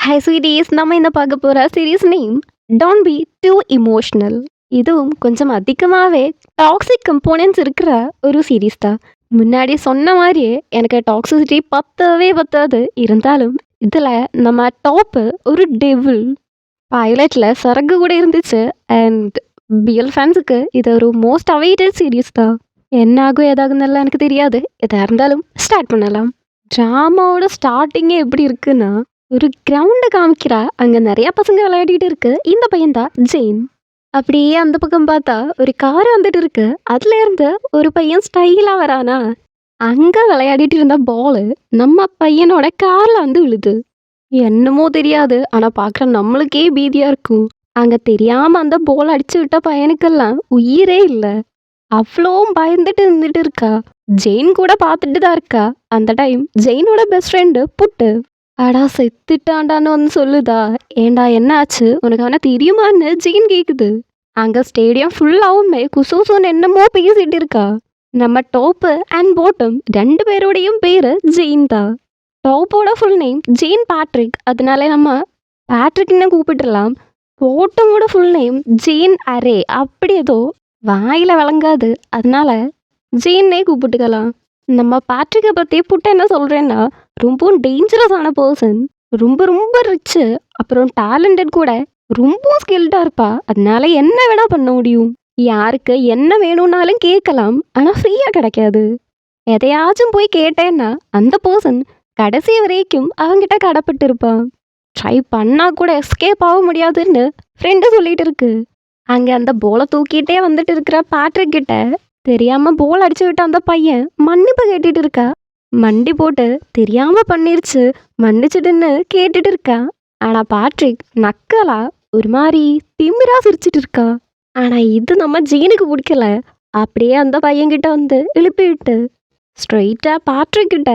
Hi sweeties, நம்ம இந்த பார்க்க போகிற series name don't be too emotional. இதுவும் கொஞ்சம் அதிகமாகவே டாக்ஸிக் கம்போனன்ட்ஸ் இருக்கிற ஒரு சீரீஸ் தான். முன்னாடி சொன்ன மாதிரியே எனக்கு டாக்ஸிசிட்டி பத்தவே பத்தாது. இருந்தாலும் இதில் நம்ம டாப்பு ஒரு டெவில் பைலட்டில் சரக்கு கூட இருந்துச்சு. அண்ட் பிஎல் ஃபேன்ஸுக்கு இது ஒரு மோஸ்ட் அவைட்டட் சீரீஸ் தான். என்ன ஆகும் ஏதாகுன்னெல்லாம் எனக்கு தெரியாது. எதாக இருந்தாலும் ஸ்டார்ட் பண்ணலாம். ட்ராமாவோட ஸ்டார்டிங்கே எப்படி இருக்குன்னா, ஒரு கிரவுண்ட காமிக்கிறா. அங்க நெறைய பசங்க விளையாடிட்டு இருக்கு. இந்த பையன் தான் ஜெயின். அப்படியே அந்த பக்கம் பார்த்தா ஒரு கார் வந்துட்டு இருக்கு. அதுல இருந்து ஒரு பையன் ஸ்டைலா வரானா, அங்க விளையாடிட்டு இருந்த பாலு நம்ம பையனோட கார்ல வந்து விழுது. என்னமோ தெரியாது. ஆனா பார்க்குற நம்மளுக்கே பீதியா இருக்கும். அங்க தெரியாம அந்த பால் அடிச்சு விட்ட பையனுக்கெல்லாம் உயிரே இல்ல. அவ்வளவும் பயந்துட்டு இருந்துட்டு இருக்கா. ஜெயின் கூட பார்த்துட்டு தான் இருக்கா. அந்த டைம் ஜெயினோட பெஸ்ட் ஃப்ரெண்டு புட்டு அடா செத்துட்டான்டான்னு வந்து சொல்லுதா. ஏண்டா என்ன ஆச்சு உனக்கு அவனை தெரியுமான்னு ஜெயின் கேக்குது. அங்க ஸ்டேடியம் ஃபுல்லாவுமே குசூசூன்னு என்னமோ பேசிட்டு இருக்கா. நம்ம டாப்பு அண்ட் பாட்டம் ரெண்டு பேரோடையும் பேரு ஜெயின் தான். டாப்போட ஃபுல் நேம் ஜெயின் பேட்ரிக், அதனால நம்ம பேட்ரிக்னு கூப்பிட்டுலாம். பாட்டமோட ஃபுல் நேம் ஜெயின் அரே, அப்படி ஏதோ வாயில விளங்காது, அதனால ஜெயின்னே கூப்பிட்டுக்கலாம். நம்ம பேட்ரிக்கை பற்றி புட்ட என்ன சொல்கிறேன்னா, ரொம்பவும் டேஞ்சரஸான பர்சன், ரொம்ப ரொம்ப ரிச்சு, அப்புறம் டேலண்டட் கூட, ரொம்ப ஸ்கில்டாக இருப்பா. அதனால என்ன வேணால் பண்ண முடியும். யாருக்கு என்ன வேணும்னாலும் கேட்கலாம், ஆனால் ஃப்ரீயாக கிடைக்காது. எதையாச்சும் போய் கேட்டேன்னா அந்த பர்சன் கடைசி வரைக்கும் அவங்கிட்ட கடப்பட்டு இருப்பான். ட்ரை பண்ணால் கூட எஸ்கேப் ஆக முடியாதுன்னு ஃப்ரெண்டு சொல்லிட்டு இருக்கு. அங்கே அந்த போலை தூக்கிட்டே வந்துட்டு இருக்கிற பேட்ரிக் கிட்ட தெரியாம போல் அடிச்சு விட்ட அந்த பையன் மன்னிப்பு கேட்டுட்டு இருக்கா. மண்டி போட்டு தெரியாம பண்ணிருச்சு மன்னிச்சுடுன்னு கேட்டுட்டு இருக்கா. ஆனா பேட்ரிக் நக்கலா ஒரு மாதிரி திமிரா சிரிச்சிட்டு இருக்கா. ஆனா இது நம்ம ஜீனுக்கு பிடிக்கல. அப்படியே அந்த பையன்கிட்ட வந்து எழுப்பி விட்டு ஸ்ட்ரெயிட்டா பேட்ரிக் கிட்ட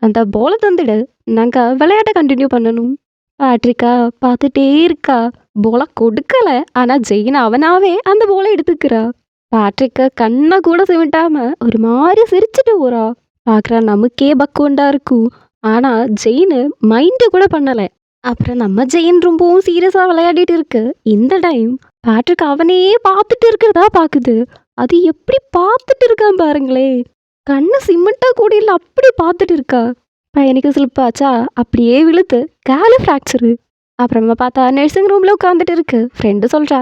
அந்த போலை தந்துடு, நாங்க விளையாட்ட கண்டினியூ பண்ணணும். பேட்ரிக்கா பார்த்துட்டே இருக்கா. போலை கொடுக்கல. ஆனா ஜெயின் அவனாவே அந்த போலை எடுத்துக்கிறா. பேட்ரிக்க கண்ணை கூட சிமிட்டாம ஒரு மாதிரி சிரிச்சுட்டு போறா. பார்க்குற நமக்கே பக்குவண்டா இருக்கும். ஆனா ஜெயின் மைண்டு கூட பண்ணலை. அப்புறம் நம்ம ஜெயின் ரொம்பவும் சீரியஸாக விளையாடிட்டு இருக்கு. இந்த டைம் பேட்ரிக் அவனையே பார்த்துட்டு இருக்கிறதா பார்க்குது. அது எப்படி பார்த்துட்டு இருக்கான் பாருங்களே. கண்ணை சிமெண்டா கூட இல்லை, அப்படி பார்த்துட்டு இருக்கா. பையனுக்கு ஸ்லிப் ஆச்சா, அப்படியே விழுத்து காலு ஃப்ராக்சரு. அப்புறமா பார்த்தா நர்சிங் ரூம்ல உட்காந்துட்டு இருக்கு. ஃப்ரெண்டு சொல்றா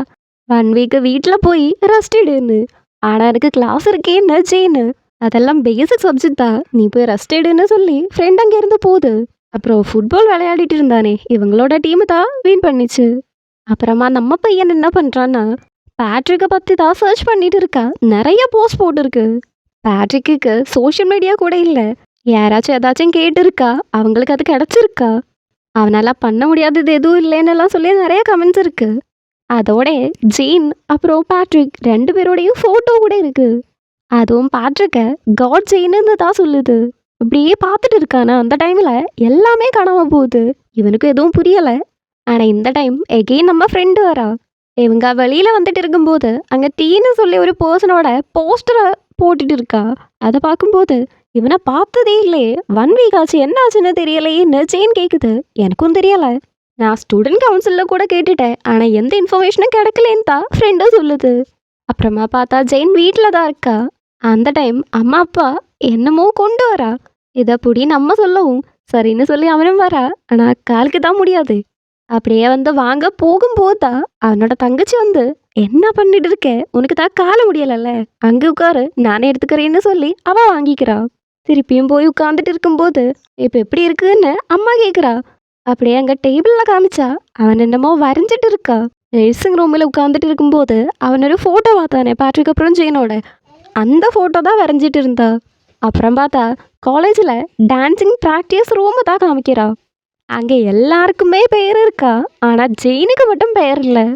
1 வீக் வீட்டில் போய் ரெஸ்ட் எடுன்னு. ஆனால் எனக்கு கிளாஸ் இருக்கேன்னு ஜெயின்னு. அதெல்லாம் பேசிக் சப்ஜெக்ட் தான், நீ போய் ரெஸ்ட் எடுன்னு சொல்லி ஃப்ரெண்ட் அங்கேருந்து போகுது. அப்புறம் ஃபுட்பால் விளையாடிட்டு இருந்தானே, இவங்களோட டீமு தான் வின் பண்ணிச்சு. அப்புறமா நம்ம பையன் என்ன பண்ணுறான்னா, பேட்ரிக்கை பற்றி தான் சர்ச் பண்ணிட்டு இருக்கா. நிறைய போஸ்ட் போட்டிருக்கு. பேட்ரிக்கு சோஷியல் மீடியா கூட இல்லை. யாராச்சும் ஏதாச்சும் கேட்டிருக்கா, அவங்களுக்கு அது கிடச்சிருக்கா. அவனால் பண்ண முடியாதது எதுவும் இல்லைன்னெல்லாம் சொல்லி நிறைய கமெண்ட்ஸ் இருக்குது. அதோட ஜீன் அப்புறம் பேட்ரிக் ரெண்டு பேரோடையும் ஃபோட்டோ கூட இருக்கு. அதுவும் பேட்ரிக்கை காட் ஜெயின்னு தான் சொல்லுது. இப்படியே பார்த்துட்டு இருக்கானா. அந்த டைமில் எல்லாமே காணாம போகுது. இவனுக்கு எதுவும் புரியலை. ஆனால் இந்த டைம் எகெயின் நம்ம ஃப்ரெண்டு வரா. இவங்க வெளியில் வந்துட்டு இருக்கும்போது அங்கே டீன்னு சொல்லி ஒரு பர்சனோட போஸ்டரை போட்டுட்டு இருக்கா. அதை பார்க்கும்போது இவனை பார்த்ததே இல்லையே, 1 வீக் ஆச்சு, என்ன ஆச்சுன்னு தெரியலையேன்னு ஜெயின் கேட்குது. எனக்கும் தெரியலை, நான் ஸ்டூடெண்ட் கவுன்சிலில் கூட கேட்டுட்டேன், ஆனால் எந்த இன்ஃபர்மேஷனும் கிடைக்கலன்னு தான் ஃப்ரெண்டாக சொல்லுது. அப்புறமா பார்த்தா ஜெயின் வீட்டில் தான் இருக்கா. அந்த டைம் அம்மா அப்பா என்னமோ கொண்டு வரா. இதை புடி நம்ம சொல்லவும் சரின்னு சொல்லி அவனும் வரா. ஆனால் காலுக்கு தான் முடியாது. அப்படியே வந்து வாங்க போகும்போது தான் அவனோட தங்கச்சி வந்து என்ன பண்ணிட்டு இருக்க, உனக்கு தான் கால முடியலல்ல, அங்கே உட்காரு நானே எடுத்துக்கிறேன்னு சொல்லி அவள் வாங்கிக்கிறா. திருப்பியும் போய் உட்காந்துட்டு இருக்கும்போது இப்போ எப்படி இருக்குன்னு அம்மா கேட்குறா. அப்படியே அங்கே டேபிளில் காமிச்சா அவன் என்னமோ வரைஞ்சிட்டு இருக்கா. நர்சிங் ரூமில் உட்காந்துட்டு இருக்கும்போது அவன் ஒரு ஃபோட்டோ பார்த்தானே பேட்ரிக் அப்புறம் ஜெயினோட, அந்த ஃபோட்டோ தான் வரைஞ்சிட்டு இருந்தா. அப்புறம் பார்த்தா காலேஜில் டான்ஸிங் ப்ராக்டிஸ் ரூமை தான் காமிக்கிறா. அங்கே எல்லாருக்குமே பெயர் இருக்கா. ஆனால் ஜெயினுக்கு மட்டும் பெயர் இல்லை.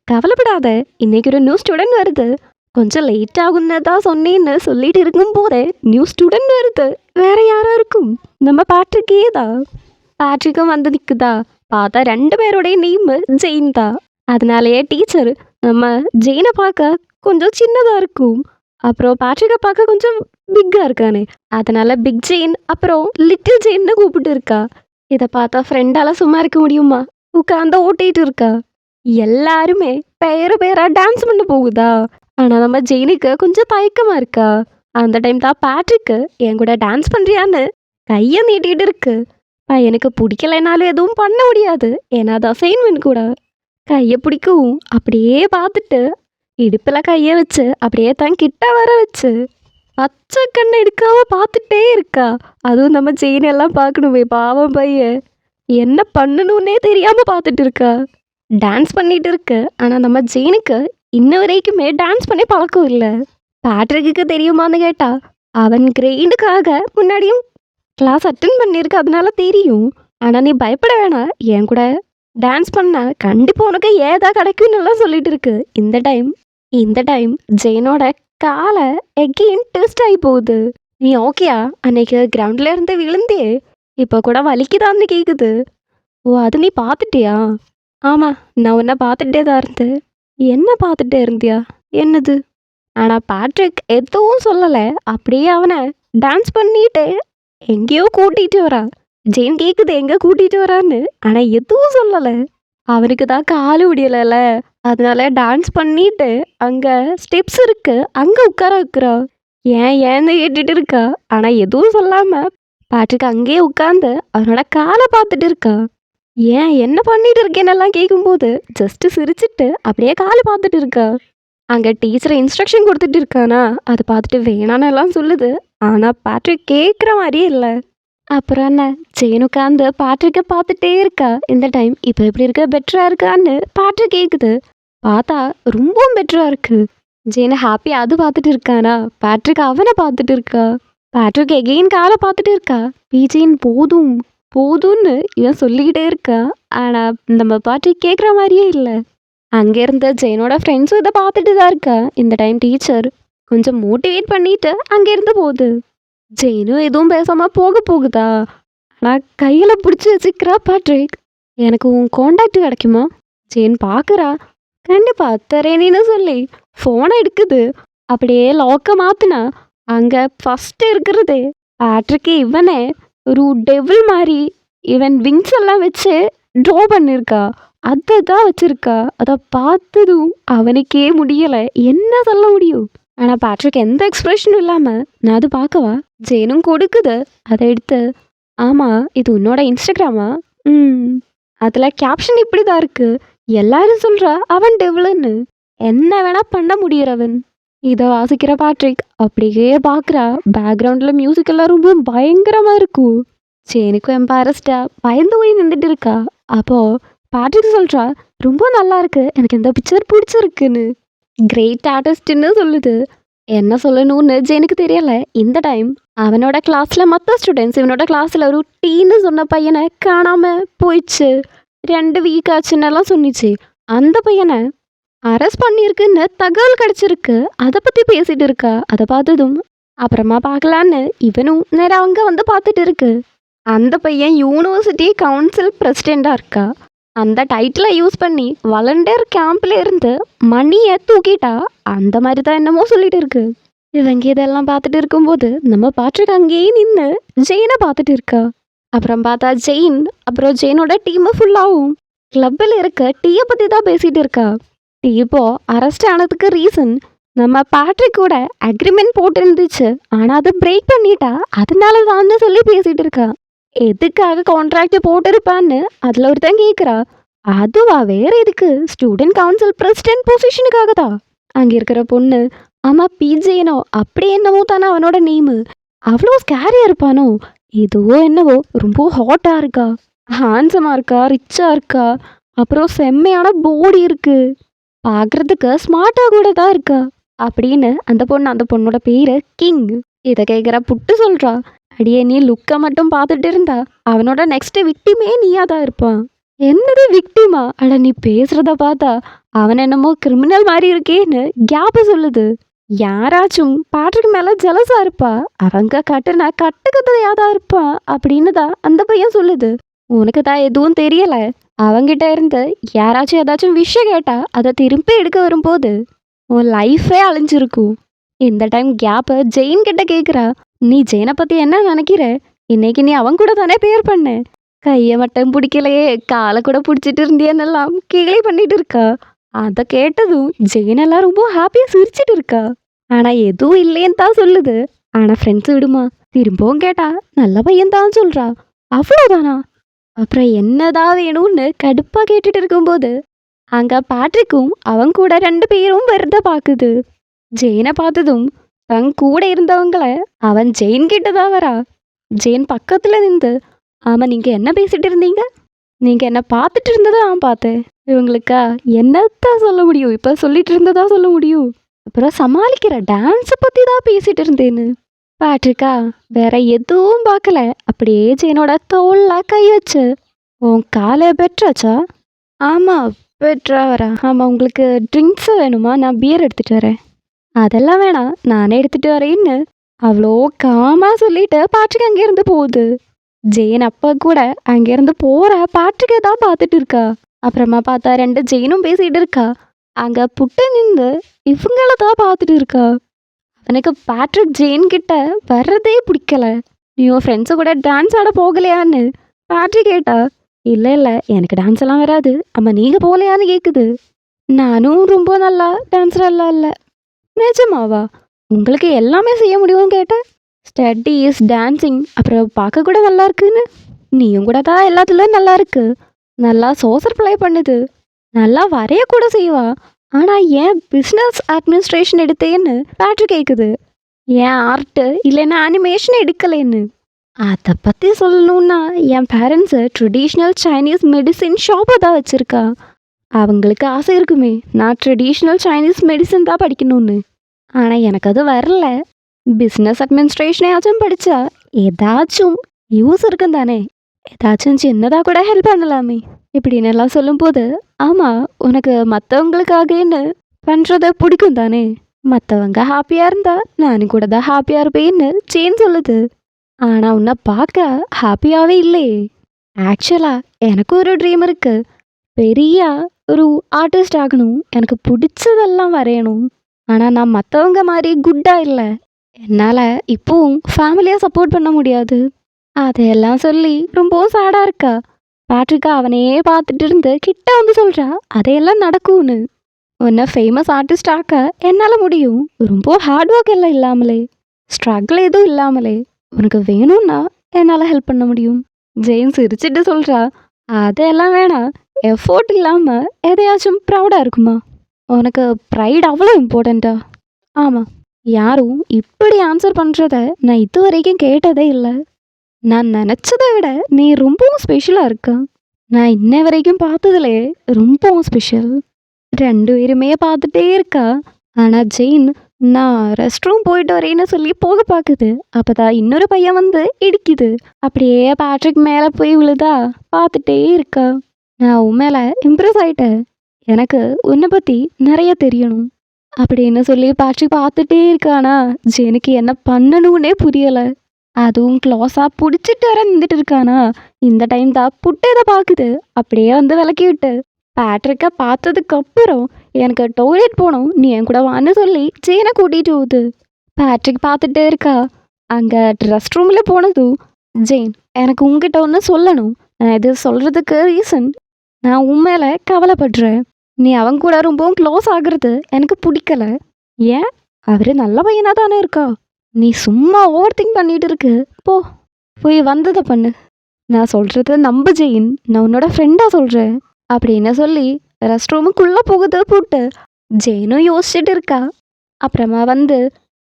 கவலைப்படாத, இன்னைக்கு ஒரு நியூ ஸ்டூடெண்ட் வருது, கொஞ்சம் லேட் ஆகுன்னு தான் சொன்னேன்னு சொல்லிட்டு இருக்கும்போதே நியூ ஸ்டூடெண்ட் வருது. வேற யாரா இருக்கும், நம்ம பேட்ரிக்கே தான். பேட்ரிக்கும் வந்து நிற்குதா. பார்த்தா 2 பேருடைய நேம் ஜெயின் தான். அதனாலேயே டீச்சர் நம்ம ஜெயினை பார்க்க கொஞ்சம் சின்னதாக இருக்கும், அப்புறம் பேட்ரிக்கை பார்க்க கொஞ்சம் பிக்காக இருக்கானே, அதனால பிக் ஜெயின் அப்புறம் லிட்டில் ஜெயின்னு கூப்பிட்டு இருக்கா. இத பார்த்தா ஃப்ரெண்டால சும்மா இருக்க முடியுமா? உட்காந்து ஓட்டிட்டு இருக்கா. எல்லாருமே பேரா டான்ஸ் பண்ண போகுதா. ஆனா நம்ம ஜெயினுக்கு கொஞ்சம் தயக்கமா இருக்கா. அந்த டைம் தான் பேட்ரிக்கு என் கூட டான்ஸ் பண்றியான்னு கைய நீட்டிட்டு இருக்கு. பையனுக்கு பிடிக்கலைனாலும் எதுவும் பண்ண முடியாது. ஏன்னா அது அசைன்மெண்ட் கூட. கைய பிடிக்கவும் அப்படியே பார்த்துட்டு இடுப்புல கைய வச்சு அப்படியே தான் கிட்ட வர வச்சு பச்சை கண்ணை எடுக்காம பார்த்துட்டே இருக்கா. அதுவும் நம்ம செயின் எல்லாம் பார்க்கணுமே பாவம் பையன். என்ன பண்ணணும்னே தெரியாம பார்த்துட்டு இருக்கா. டான்ஸ் பண்ணிட்டு இருக்கு. ஆனா நம்ம ஜெயினுக்கு இன்ன வரைக்குமே டான்ஸ் பண்ணி பழக்கம் இல்லை. பேட்ரிக்கு தெரியுமான்னு கேட்டா அவன் கிரெயிண்டுக்காக முன்னாடியும் கிளாஸ் அட்டன் பண்ணியிருக்க அதனால தெரியும். ஆனா நீ பயப்பட வேணாம், என் கூட டான்ஸ் பண்ண கண்டிப்பா உனக்கு ஏதா கிடைக்கும்னு எல்லாம் சொல்லிட்டு இருக்கு. இந்த டைம் ஜெயினோட காலை எகெயின் ட்விஸ்ட் ஆகி போகுது. நீ ஓகேயா? அன்னைக்கு கிரவுண்ட்ல இருந்து விழுந்தே இப்போ கூட வலிக்குதான்னு கேக்குது. ஓ, அது நீ பார்த்துட்டியா? ஆமா, நான் உன்னை பார்த்துட்டே தான் இருந்தேன். என்ன பார்த்துட்டே இருந்தியா? என்னது? ஆனா பேட்ரிக் எதுவும் சொல்லலை. அப்படியே அவனை டான்ஸ் பண்ணிட்டு எங்கேயோ கூட்டிட்டு வரா. ஜெயின் கேக்குது எங்க கூட்டிட்டு வரான்னு. ஆனா எதுவும் சொல்லலை. அவனுக்கு தான் காலு முடியலைல்ல, அதனால டான்ஸ் பண்ணிட்டு அங்க ஸ்டெப்ஸ் இருக்கு அங்க உட்கார வைக்கிறா. ஏன்னு கேட்டுட்டு இருக்கா. ஆனா எதுவும் சொல்லாம பேட்ரிக் அங்கேயே உட்காந்து அவனோட காலை பார்த்துட்டு இருக்கா. என்ன பண்ணிட்டு இருக்கேன்னெல்லாம் கேட்கும்போது ஜஸ்ட் சிரிச்சிட்டு அப்படியே காலை பார்த்துட்டு இருக்கா. அங்க டீச்சர் இன்ஸ்ட்ரக்ஷன் கொடுத்துட்டு இருக்கானா, அதை பார்த்துட்டு வேணான்னு எல்லாம் சொல்லுது. ஆனா பேட்ரிக் கேட்குற மாதிரியே இல்லை. அப்புறம் என்ன, ஜெயின் உட்காந்து பேட்ரிக்கை பார்த்துட்டே இருக்கா. இந்த டைம் இப்போ எப்படி இருக்க, பெட்டரா இருக்கான்னு பேட்ரிக் கேட்குது. பார்த்தா ரொம்பவும் பெட்டரா இருக்கு. ஜெயினை ஹாப்பி அது பார்த்துட்டு இருக்கானா, பேட்ரிக் அவனை பார்த்துட்டு இருக்கா. பேட்ரிக் எகெயின் காலை பார்த்துட்டு இருக்கா. ஜெயின் போதும் போதும்னு இவன் சொல்லிக்கிட்டே இருக்கா. ஆனா நம்ம பேட்ரிக் கேட்குற மாதிரியே இல்லை. அங்கேருந்த ஜெயினோட ஃப்ரெண்ட்ஸும் இதை பார்த்துட்டு தான் இருக்கா. இந்த டைம் டீச்சர் கொஞ்சம் மோட்டிவேட் பண்ணிட்டு அங்கேருந்து போகுது. ஜெயினும் எதுவும் பேசாம போகுதா. ஆனா கையில பிடிச்சி வச்சுக்கிறா பேட்ரிக். எனக்கு உன் காண்டாக்ட் கிடைக்குமா? ஜெயின் பார்க்குறா. கண்டிப்பா தரேனின்னு சொல்லி ஃபோனை எடுக்குது. அப்படியே லாக்கை மாத்துனா அங்க ஃபர்ஸ்ட் இருக்கிறது பேட்ரிக்கு இவனே ஒரு டெவில் மாதிரி இவன் விங்ஸ் எல்லாம் வச்சு ட்ரா பண்ணியிருக்கா. அதை தான் வச்சிருக்கா. அதை பார்த்ததும் அவனுக்கே முடியலை, என்ன சொல்ல முடியும். ஆனா பேட்ரிக் எந்த எக்ஸ்பிரஷனும் இல்லாம நான் அது பார்க்கவா. ஜெயினும் கொடுக்குது. அதை எடுத்து ஆமா இது உன்னோட இன்ஸ்டாகிராமா? அதுல கேப்ஷன் இப்படிதான் இருக்கு. எல்லாரும் சொல்றா அவன் டெவில்னு. என்ன வேணா பண்ண முடியறவன். இதை வாசிக்கிற பேட்ரிக் அப்படியே பார்க்குறா. பேக்ரவுண்ட்ல மியூசிக் எல்லாம் ரொம்ப பயங்கரமா இருக்கும். ஜெயினுக்கும் எம்பாரஸ்டா பயந்து போய் நின்றுட்டு இருக்கா. அப்போ பேட்ரிக் சொல்றா ரொம்ப நல்லா இருக்கு, எனக்கு இந்த பிக்சர் பிடிச்சிருக்குன்னு. கிரேட் ஆர்டிஸ்ட்னு சொல்லுது. என்ன சொல்லணும்னு ஜெயினுக்கு தெரியல. இந்த டைம் அவனோட கிளாஸ்ல மற்ற ஸ்டூடெண்ட்ஸ் இவனோட கிளாஸ்ல ஒரு டீன்னு சொன்ன பையனை காணாம போயிடுச்சு, 2 வீக் ஆச்சுன்னு எல்லாம் சொன்னிச்சு. அந்த பையனை அரெஸ்ட் பண்ணியிருக்குன்னு தகவல் கிடைச்சிருக்கு. அதை பத்தி பேசிட்டு இருக்கா. அதை பார்த்ததும் அப்புறமா பார்க்கலான்னு இவனும் நேரம் அங்க வந்து பார்த்துட்டு இருக்கு. அந்த பையன் யூனிவர்சிட்டி கவுன்சில் பிரசிடெண்டா இருக்கா. அந்த டைட்டிலை யூஸ் பண்ணி வாலண்டியர் கேம்ப்ல இருந்து மணியை தூக்கிட்டா. அந்த மாதிரி தான் என்னமோ சொல்லிட்டு இருக்கு. இவங்க இதெல்லாம் பார்த்துட்டு இருக்கும்போது நம்ம பேட்ரிக் அங்கேயே நின்று ஜெயினை பார்த்துட்டு இருக்கா. அப்புறம் பார்த்தா ஜெயின் அப்புறம் ஜெயினோட டீம் ஃபுல்லாகவும் கிளப்பில் இருக்க டீயை பற்றி தான் பேசிட்டு இருக்கா. டீ இப்போ அரெஸ்ட் ஆனதுக்கு ரீசன் நம்ம பேட்ரிக் கூட அக்ரிமெண்ட் போட்டு இருந்துச்சு. ஆனால் அதை பிரேக் பண்ணிட்டா, அதனால தான் சொல்லி பேசிட்டு இருக்கா. எதுக்காக கான்ட்ராக்ட் போட்டிருப்பான்னு அதில் ஒருத்தன் கேட்குறா. அதுவா, வேற எதுக்கு? ஸ்டூடெண்ட் கவுன்சில் பிரசிடென்ட் பொசிஷனுக்காக தான். அங்கே இருக்கிற பொண்ணு ஆமா பிஜேனோ அப்படி என்னவோ தானே அவனோட நேமு. அவ்வளோ ஸ்கேரியா இருப்பானோ, இதுவோ என்னவோ ரொம்ப ஹாட்டா இருக்கா, ஹேண்ட்ஸமா இருக்கா, ரிச்சா இருக்கா, அப்புறம் செம்மையான பாடி இருக்கு, பார்க்கறதுக்கு ஸ்மார்ட்டா கூட தான் இருக்கா அப்படின்னு அந்த பொண்ணோட பேரு கிங். இதை கேட்குற புட்டு சொல்றா, அடியே நீ லுக்கை மட்டும் பார்த்துட்டு இருந்தா அவனோட நெக்ஸ்ட் விக்டிமே நீயா தான் இருப்பான். என்னது விக்டிமா? அட நீ பேசுறத பார்த்தா அவன் என்னமோ கிரிமினல் மாதிரி இருக்கேன்னு கேப்ப சொல்லுது. யாராச்சும் பேட்ரிக் மேல ஜலசா இருப்பா, அவங்க கட்டுனா கட்டுக்கதையாதா இருப்பா அப்படின்னு தான் அந்த பையன் சொல்லுது. உனக்கு தான் எதுவும் தெரியல. அவங்கிட்ட இருந்து யாராச்சும் ஏதாச்சும் விஷயம் கேட்டா அதை திருப்பி எடுக்க வரும்போது உன் லைஃபே அழிஞ்சிருக்கும். இந்த டைம் கேப்ப ஜெயின் கிட்ட கேக்குறா, நீ ஜெயினை பத்தி என்ன நினைக்கிற? இன்னைக்கு நீ அவன் கூட தானே பேர் பண்ண, கைய மட்டும் பிடிக்கலையே, கால கூட பிடிச்சிட்டு இருந்தியன்னெல்லாம் கேலி பண்ணிட்டு இருக்கா. அத கேட்டதும் ஜெயின் எல்லாம் ரொம்ப ஹாப்பியா சிரிச்சிட்டு இருக்கா. ஆனா எதுவும் இல்லைன்னு தான் சொல்லுது. ஆனா ஃப்ரெண்ட்ஸ் விடுமா? திரும்பவும் கேட்டா நல்ல பையன் தான் சொல்றா. அவ்வளவுதானா? அப்புறம் என்னதான் வேணும்னு கடுப்பா கேட்டுட்டு இருக்கும்போது அங்க பேட்ரிக்கும் அவன் கூட 2 பேரும் வரத பாக்குது. ஜெயின பார்த்ததும் தன் கூட இருந்தவங்கள அவன் ஜெயின் கிட்ட தான் வரா. ஜெயின் பக்கத்துல நின்று, ஆமா நீங்க என்ன பேசிட்டு இருந்தீங்க? நீங்க என்ன பார்த்துட்டு இருந்ததை நான் பார்த்தேன். இவங்களுக்கா என்னத்தான் சொல்ல முடியும்? இப்ப சொல்லிட்டு இருந்ததா சொல்ல முடியும். அப்புறம் சமாளிக்கிற டான்ஸை பத்தி தான் பேசிட்டு இருந்தேன்னு. பேட்ரிக்கா வேற எதுவும் பார்க்கல. அப்படியே ஜெயினோட தோல்ல கை வச்சு, உன் காலை பெற்றாச்சா? ஆமா பெற்றா வரா. ஆமா உங்களுக்கு ட்ரிங்க்ஸ் வேணுமா? நான் பியர் எடுத்துட்டு வரேன். அதெல்லாம் வேணாம், நானே எடுத்துட்டு வரேன்னு அவ்வளோ காமா சொல்லிட்டு பாட்டுக்கு அங்கேருந்து போகுது. ஜெயின் அப்பா கூட அங்கேருந்து போற பாட்டுக்கே தான் பார்த்துட்டு இருக்கா. அப்புறமா பார்த்தா 2 ஜெயினும் பேசிட்டு இருக்கா. அங்க புட்டு நின்று இவங்கள தான் பார்த்துட்டு இருக்கா. எனக்கு பேட்ரிக் ஜெயின் கிட்ட வர்றதே பிடிக்கல. நீ உன் ஃப்ரெண்ட்ஸு கூட டான்ஸ் ஆட போகலையான்னு பேட்ரிக் கேட்டா. இல்லை இல்லை எனக்கு டான்ஸ் எல்லாம் வராது. அம்மா நீங்கள் போகலையான்னு கேட்குது. நானும் ரொம்ப நல்லா டான்ஸரெல்லாம் இல்லை. நிஜமாவா? உங்களுக்கு எல்லாமே செய்ய முடியும்னு கேட்டேன். ஸ்டடீஸ், டான்சிங், அப்புறம் பார்க்க கூட நல்லா இருக்குன்னு. நீயும் கூட தான் எல்லாத்துலேயும் நல்லா இருக்கு. நல்லா சோசர் ப்ளே பண்ணுது. நல்லா வரைய கூட செய்வா. ஆனால் ஏன் பிஸ்னஸ் அட்மினிஸ்ட்ரேஷன் எடுத்தேன்னு பேட்ரிக் கேட்குது. ஏன் ஆர்ட்டு இல்லைன்னா அனிமேஷன் எடுக்கலைன்னு. அதை பற்றி சொல்லணுன்னா என் பேரண்ட்ஸு ட்ரெடிஷ்னல் சைனீஸ் மெடிசின் ஷாப்பை தான் வச்சுருக்கா. அவங்களுக்கு ஆசை இருக்குமே நான் ட்ரெடிஷ்னல் சைனீஸ் மெடிசன் தான் படிக்கணும்னு. ஆனால் எனக்கு அது வரல. பிஸ்னஸ் அட்மினிஸ்ட்ரேஷனையாச்சும் படித்தா ஏதாச்சும் யூஸ் இருக்கும் தானே. ஏதாச்சும் சின்னதாக கூட ஹெல்ப் பண்ணலாமே இப்படின்னு எல்லாம் சொல்லும்போது, ஆமாம் உனக்கு மற்றவங்களுக்காகன்னு பண்ணுறத பிடிக்கும் தானே. மற்றவங்க ஹாப்பியாக இருந்தா நானும் கூட தான் ஹாப்பியாக இருப்பேன்னு சேன் சொல்லுது. ஆனால் உன்னை பார்க்க ஹாப்பியாகவே இல்லையே. ஆக்சுவலாக எனக்கு ஒரு ட்ரீம் இருக்குது. பெரிய ஒரு ஆர்டிஸ்ட் ஆகணும். எனக்கு பிடிச்சதெல்லாம் வரையணும். ஆனால் நான் மற்றவங்க மாதிரி குட்டாக இல்லை. என்னால் இப்போவும் ஃபேமிலியாக சப்போர்ட் பண்ண முடியாது. அதையெல்லாம் சொல்லி ரொம்பவும் சேடாக இருக்கா. பேட்ரிக்கா அவனையே பார்த்துட்டு இருந்து கிட்ட வந்து சொல்கிறா அதையெல்லாம் நடக்கும்னு. உன்னை ஃபேமஸ் ஆர்டிஸ்ட் ஆக்க என்னால் முடியும். ரொம்ப ஹார்ட் ஒர்க் எல்லாம் இல்லாமலே, ஸ்ட்ரகிள் எதுவும் இல்லாமலே உனக்கு வேணும்னா என்னால் ஹெல்ப் பண்ண முடியும். ஜெயின் சிரிச்சிட்டு சொல்கிறா, அதெல்லாம் வேணாம். எஃபோர்ட் இல்லாமல் எதையாச்சும் ப்ரௌடாக இருக்குமா? உனக்கு ப்ரைட் அவ்வளோ இம்பார்ட்டண்ட்டா? ஆமாம். யாரும் இப்படி ஆன்சர் பண்ணுறத நான் இது வரைக்கும் கேட்டதே இல்லை. நான் நினச்சதை விட நீ ரொம்பவும் ஸ்பெஷலாக இருக்க. நான் இன்ன வரைக்கும் பார்த்ததுலே ரொம்பவும் ஸ்பெஷல். 2 பேருமே பார்த்துட்டே இருக்கா. ஆனால் ஜெயின் நான் ரெஸ்ட் ரூம் போயிட்டு வரேன்னு சொல்லி போக பார்க்குது. அப்போ தான் இன்னொரு பையன் வந்து இடிக்குது. அப்படியே பேட்ரிக் மேலே போய் விழுதா பார்த்துட்டே இருக்கா. நான் உன் மேலே இம்ப்ரெஸ் ஆயிட்டேன். எனக்கு உன்னை பற்றி நிறைய தெரியணும் அப்படின்னு சொல்லி பேட்ரிக் பார்த்துட்டே இருக்கானா. ஜெயினுக்கு என்ன பண்ணணும்னே புரியலை. அதுவும் க்ளாஸாக பிடிச்சிட்டு வர நின்றுட்டு இருக்கானா. இந்த டைம் தான் புட்டேதை பார்க்குது. அப்படியே வந்து விளக்கி விட்டு பேட்ரிக்கை பார்த்ததுக்கப்புறம் எனக்கு டாய்லெட் போகணும் நீ என் கூட வான்னு சொல்லி ஜெயினை கூட்டிகிட்டு போகுது. பேட்ரிக் பார்த்துட்டே இருக்கா. அங்கே ரெஸ்ட் ரூமில் போனதும் ஜெயின் எனக்கு உங்ககிட்ட ஒன்று சொல்லணும். நான் இது சொல்கிறதுக்கு ரீசன் நான் உன் மேலே கவலைப்படுறேன். நீ அவங்க கூட ரொம்பவும் க்ளோஸ் ஆகுறது எனக்கு பிடிக்கல. ஏன்? அவர் நல்ல பையனாக தானே இருக்கா. நீ சும்மா ஓவர் திங்க் பண்ணிட்டு இருக்கு. போய் வந்ததை பண்ணு. நான் சொல்கிறது நம்ப ஜெயின். நான் உன்னோட ஃப்ரெண்டாக சொல்கிறேன் அப்படின்னு சொல்லி ரெஸ்ட் ரூமுக்குள்ளே போகுது போட்டு. ஜெயினும் யோசிச்சுட்டு இருக்கா. அப்புறமா வந்து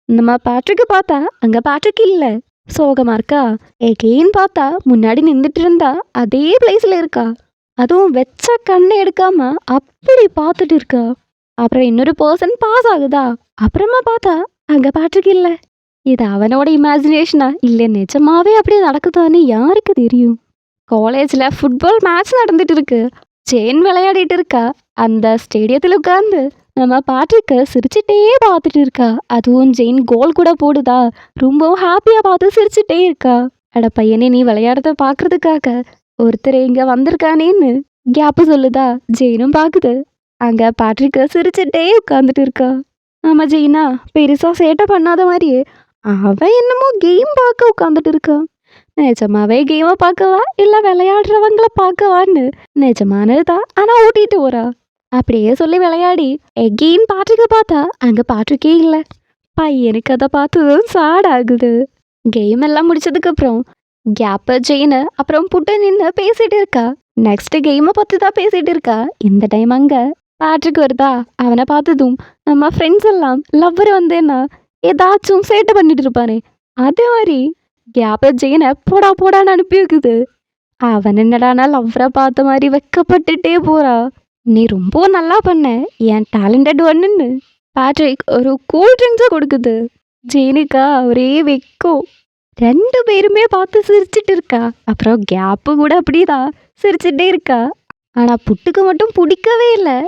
நம்ம பேட்ரிக்கு பார்த்தா அங்கே பேட்ரிக் இல்லை. சோகமாக இருக்கா. எகெயின் பார்த்தா முன்னாடி நின்றுட்டு இருந்தா அதே பிளேஸில் இருக்கா. அதுவும் வெச்ச கண்ணை எடுக்காம அப்படி பார்த்துட்டு இருக்கா. அப்புறம் இன்னொரு பர்சன் பாஸ் ஆகுதா. அப்புறமா பார்த்தா அங்கே பேட்ரிக் இல்லை. இது அவனோட இமேஜினேஷனா இல்லை நிஜமாவே அப்படி நடக்குதான்னு யாருக்கு தெரியும். காலேஜில் ஃபுட்பால் மேட்ச் நடந்துட்டு இருக்கு. ஜெயின் விளையாடிட்டு இருக்கா. அந்த ஸ்டேடியத்தில் உட்காந்து நம்ம பேட்ரிக்கு சிரிச்சிட்டே பார்த்துட்டு இருக்கா. அதுவும் ஜெயின் கோல் கூட போடுதா. ரொம்பவும் ஹாப்பியாக பார்த்து சிரிச்சிட்டே இருக்கா. அட பையனே நீ விளையாடுறத பார்க்கறதுக்காக ஒருத்தர் இங்கே வந்திருக்கானேன்னு கேப்பு சொல்லுதா. ஜெயினும் பார்க்குது. அங்கே பேட்ரிக்கு சிரிச்சிட்டே உட்காந்துட்டு இருக்கா. ஆமா ஜெயினா பெருசாக சேட்டை பண்ணாத மாதிரியே அவன் என்னமோ கேம் பார்க்க உட்காந்துட்டு இருக்கா. நிஜமாவே கேமை பார்க்கவா இல்லை விளையாடுறவங்கள பார்க்கவான்னு? நிஜமானதுதான், ஆனால் ஓட்டிட்டு போறா. அப்படியே சொல்லி விளையாடி எகெயின் பாட்டுக்கு பார்த்தா அங்கே பாட்டுக்கே இல்லை. பையனுக்கு அதை பார்த்ததும் சாட் ஆகுது. கேம் எல்லாம் முடிச்சதுக்கப்புறம் கேப்பை ஜெயினு அப்புறம் புட்டு நின்று பேசிட்டு இருக்கா. நெக்ஸ்ட் கேமை பற்றி தான் பேசிட்டு இருக்கா. இந்த டைம் அங்கே பேட்ரிக் வருதா. அவனை பார்த்ததும் நம்ம ஃப்ரெண்ட்ஸ் எல்லாம் லவ்வர் வந்தேன்னா ஏதாச்சும் சேட்டை பண்ணிட்டு இருப்பானே, அதே மாதிரி கேப்பை ஜெயினை போடா போடான்னு அனுப்பி வைக்குது. அவன் என்னடானா லவ்வரை பார்த்த மாதிரி வெக்கப்பட்டுட்டே போறா. நீ ரொம்ப நல்லா பண்ண, என் டேலண்டட் ஒன்னுன்னு பேட்ரிக் ஒரு கூல் ட்ரிங்க்ஸை கொடுக்குது. ஜெயினுக்கா ஒரே வெக்கம். ரெண்டு பேருமே பார்த்து சிரிச்சிட்டு இருக்கா. அப்புறம் கேப்பு கூட அப்படிதான் சிரிச்சிட்டே இருக்கா. ஆனால் புட்டுக்கு மட்டும் பிடிக்கவே இல்லை.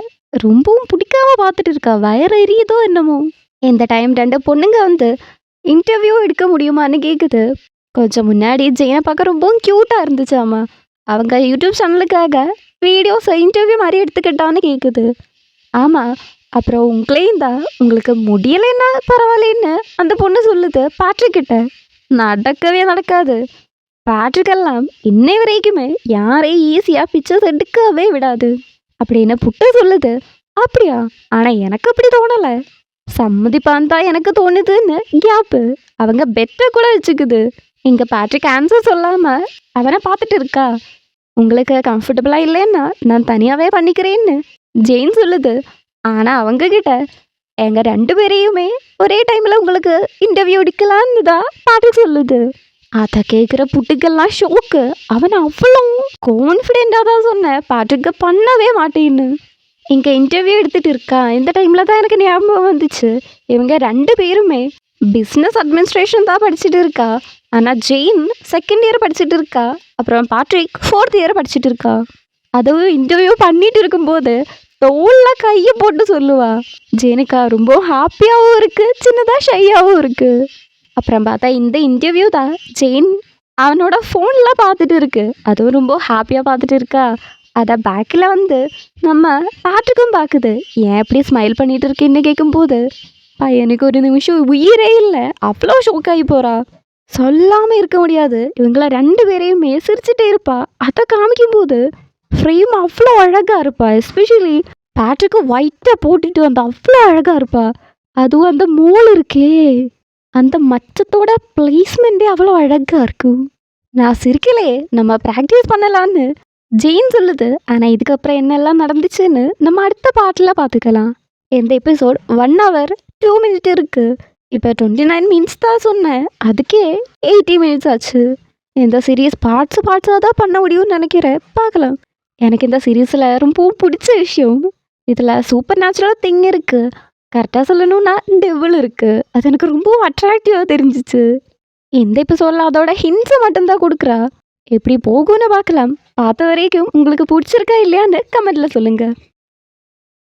ரொம்பவும் பிடிக்காம பார்த்துட்டு இருக்கா. வயிறு எரியுதோ என்னமோ. இந்த டைம் ரெண்டு பொண்ணுங்க வந்து இன்டர்வியூ எடுக்க முடியுமான்னு கேட்குது. கொஞ்சம் முன்னாடி ஜெயினை பார்க்க ரொம்பவும் க்யூட்டாக இருந்துச்சாமா. அவங்க யூடியூப் சேனலுக்காக வீடியோஸ் இன்டர்வியூ மாதிரி எடுத்துக்கிட்டான்னு கேட்குது. ஆமாம், அப்புறம் உங்களையும் தான் உங்களுக்கு முடியலைன்னா பரவாயில்லன்னு அந்த பொண்ணு சொல்லுது பேட்ரிக் கிட்ட. நடக்கவே நடக்காது. பேட்ரிக்கெல்லாம் இன்னை வரைக்குமே யாரையும் ஈஸியாக பிக்சர்ஸ் எடுக்கவே விடாது அப்படின்னு புட்டு சொல்லுது. அப்படியா? ஆனால் எனக்கு அப்படி தோணலை. சம்மதிப்பான் தான் எனக்கு தோணுதுன்னு கேப்பு அவங்க பெட்டை கூட வச்சுக்குது. இங்கே பேட்ரிக் ஆன்சர் சொல்லாமல் அவனை பார்த்துட்டு இருக்கா. உங்களுக்கு கம்ஃபர்டபுளாக இல்லைன்னா நான் தனியாகவே பண்ணிக்கிறேன்னு ஜெயின் சொல்லுது. ஆனால் அவங்கக்கிட்ட எங்கள் ரெண்டு பேரையுமே ஒரே டைமில் உங்களுக்கு இன்டர்வியூ எடுக்கலான்னு தான் பேட்ரிக் சொல்லுது. அதை கேட்குற புட்டுக்கெல்லாம் ஷோக்கு. அவன் அவ்வளோ கான்ஃபிடெண்ட்டாக தான் சொன்னேன் பேட்ரிக்கை பண்ணவே மாட்டேன்னு. இங்கே இன்டர்வியூ எடுத்துகிட்டு இருக்கா. இந்த டைமில் தான் எனக்கு ஞாபகம் வந்துச்சு, இவங்க ரெண்டு பேருமே பிஸ்னஸ் அட்மினிஸ்ட்ரேஷன் தான் படிச்சுட்டு இருக்கா. ஆனால் ஜெயின் செகண்ட் இயர் படிச்சுட்டு இருக்கா. அப்புறம் பேட்ரிக் 4th இயர் படிச்சுட்டு இருக்கா. அதுவும் இன்டர்வியூ பண்ணிட்டு இருக்கும்போது தோளில் கையை போட்டு சொல்லுவா. ஜெயினுக்கா ரொம்ப ஹாப்பியாகவும் இருக்குது, சின்னதாக ஷையாகவும் இருக்குது. அப்புறம் பார்த்தா இந்த இன்டர்வியூ தான் ஜெயின் அவனோட ஃபோனில் பார்த்துட்டு இருக்கு. அதுவும் ரொம்ப ஹாப்பியாக பார்த்துட்டு இருக்கா. அதை பேக்கில் வந்து நம்ம பேட்ரிக்கும் பார்க்குது. ஏன் எப்படி ஸ்மைல் பண்ணிட்டு இருக்கேன்னு கேட்கும்போது பையனுக்கு ஒரு நிமிஷம் உயிரே இல்லை. அவ்வளோ ஷோக்காகி போகிறா. சொல்லாமல் இருக்க முடியாது. இவங்கள ரெண்டு பேரையுமே சிரிச்சுட்டே இருப்பா. அதை காமிக்கும்போது ஃப்ரேம் அவ்வளோ அழகாக இருப்பா. எஸ்பெஷலி பேட்ரிக்கு ஒயிட்டாக போட்டுட்டு வந்து அவ்வளோ அழகாக இருப்பா. அதுவும் அந்த மோல் இருக்கே, அந்த மச்சத்தோட பிளேஸ்மெண்ட்டே அவ்வளோ அழகாக இருக்கும். நான் சிரிக்கலே, நம்ம ப்ராக்டிஸ் பண்ணலான்னு ஜெயின் சொல்லுது. ஆனால் இதுக்கப்புறம் என்னெல்லாம் நடந்துச்சுன்னு நம்ம அடுத்த பாட்டில் பார்த்துக்கலாம். இந்த எபிசோட் 1 hour 2 minutes இருக்குது. இப்போ 29 minutes தான் சொன்னேன், அதுக்கே 80 minutes ஆச்சு. இந்த சீரீஸ் பார்ட்ஸாக தான் பண்ண முடியும்னு நினைக்கிறேன். பார்க்கலாம். எனக்கு இந்த சீரீஸில் ரொம்பவும் பிடிச்ச விஷயம், இதில் சூப்பர் நேச்சுரல் திங் இருக்குது. கரெக்டாக சொல்லணும்னா டெவில் இருக்குது. அது எனக்கு ரொம்பவும் அட்ராக்டிவாக தெரிஞ்சிச்சு. இந்த எபிசோடில் அதோட ஹிண்ட்ஸை மட்டும்தான் கொடுக்குறா. எப்படி போகும்னு பார்க்கலாம். பார்த்த வரைக்கும் உங்களுக்கு பிடிச்சிருக்கா இல்லையான்னு கமெண்ட்டில் சொல்லுங்கள்.